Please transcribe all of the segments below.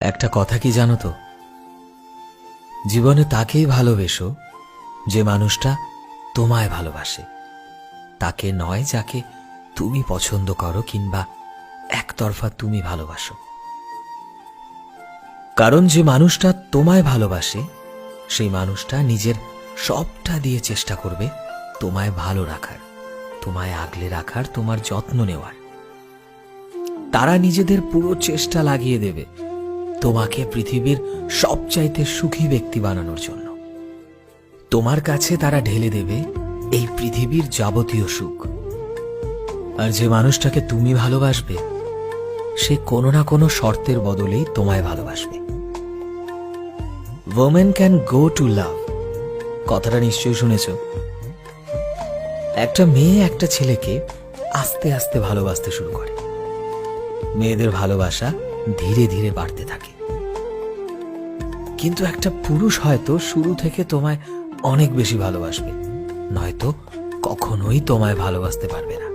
একটা কথা কি জানো তো, জীবনে তাকেই ভালোবেসো যে মানুষটা তোমায় ভালোবাসে, তাকে নয় যাকে তুমি পছন্দ করো কিংবা একতরফা তুমি ভালোবাসো। কারণ যে মানুষটা তোমায় ভালোবাসে সেই মানুষটা নিজের সবটা দিয়ে চেষ্টা করবে তোমায় ভালো রাখার, তোমায় আগলে রাখার, তোমার যত্ন নেওয়ার। তারা নিজেদের পুরো চেষ্টা লাগিয়ে দেবে তোমাকে পৃথিবীর সবচাইতে সুখী ব্যক্তি বানানোর জন্য। তোমার কাছে তারা ঢেলে দেবে এই পৃথিবীর যাবতীয় সুখ। আর যে মানুষটাকে তুমি ভালোবাসবে সে কোনো না কোনো শর্তের বদলেই তোমায় ভালোবাসবে। ওমেন ক্যান গো টু লাভ, কথাটা নিশ্চয়ই শুনেছ। একটা মেয়ে একটা ছেলেকে আস্তে আস্তে ভালোবাসতে শুরু করে। মেয়েদের ভালোবাসা ধীরে ধীরে বাড়তে থাকে। কিন্তু একটা পুরুষ হয়তো শুরু থেকে তোমায় অনেক বেশি ভালোবাসবে, নয়তো কখনোই তোমায় ভালোবাসতে পারবে না।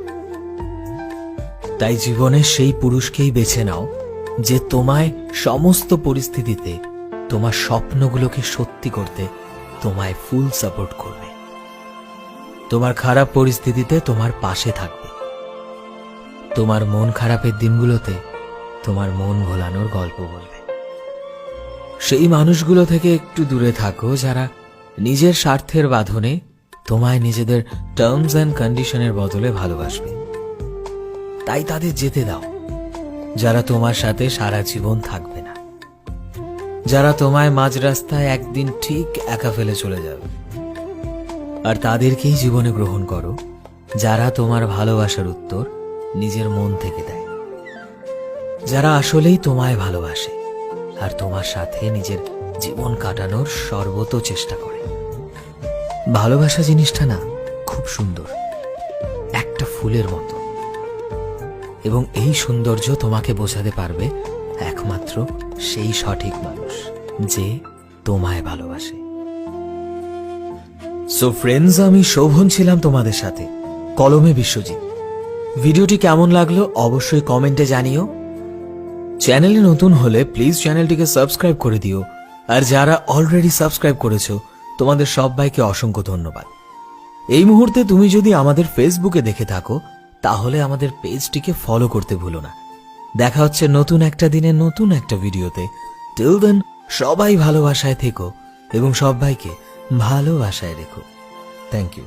তাই জীবনে সেই পুরুষকেই বেছে নাও যে তোমায় সমস্ত পরিস্থিতিতে তোমার স্বপ্নগুলোকে সত্যি করতে তোমায় ফুল সাপোর্ট করবে, তোমার খারাপ পরিস্থিতিতে তোমার পাশে থাকবে, তোমার মন খারাপের দিনগুলোতে তোমার মন ভোলানোর গল্প বলবে। সেই মানুষগুলো থেকে একটু দূরে থাকো যারা নিজের স্বার্থের বাঁধনে তোমায় নিজেদের টার্মস অ্যান্ড কন্ডিশনের বদলে ভালোবাসবে। তাই তাদের যেতে দাও যারা তোমার সাথে সারা জীবন থাকবে না, যারা তোমায় মাঝ রাস্তায় একদিন ঠিক একা ফেলে চলে যাবে। আর তাদেরকেই জীবনে গ্রহণ করো যারা তোমার ভালোবাসার উত্তর নিজের মন থেকে দেয়, যারা আসলেই তোমায় ভালোবাসে আর তোমার সাথে নিজের জীবন কাটানোর সর্বত চেষ্টা করে। ভালোবাসা জিনিসটা না খুব সুন্দর, একটা ফুলের মতো, এবং এই সৌন্দর্য তোমাকে বোঝাতে পারবে একমাত্র সেই সঠিক মানুষ যে তোমায় ভালোবাসে। সো ফ্রেন্ডস, আমি শোভন ছিলাম তোমাদের সাথে, কলমে বিশ্বজিৎ। ভিডিওটি কেমন লাগলো অবশ্যই কমেন্টে জানিও। চ্যানেলে নতুন হলে প্লিজ চ্যানেলটিকে সাবস্ক্রাইব করে দিও, আর যারা অলরেডি সাবস্ক্রাইব করেছো তোমাদের সবাইকে অসংখ্য ধন্যবাদ। এই মুহূর্তে তুমি যদি আমাদের ফেসবুকে দেখে থাকো তাহলে আমাদের পেজটিকে ফলো করতে ভুলো না। দেখা হচ্ছে নতুন একটা দিনে নতুন একটা ভিডিওতে। টিল দেন সবাই ভালোবাসায় থেকো এবং সবাইকে ভালোবাসায় রেখো। Thank you.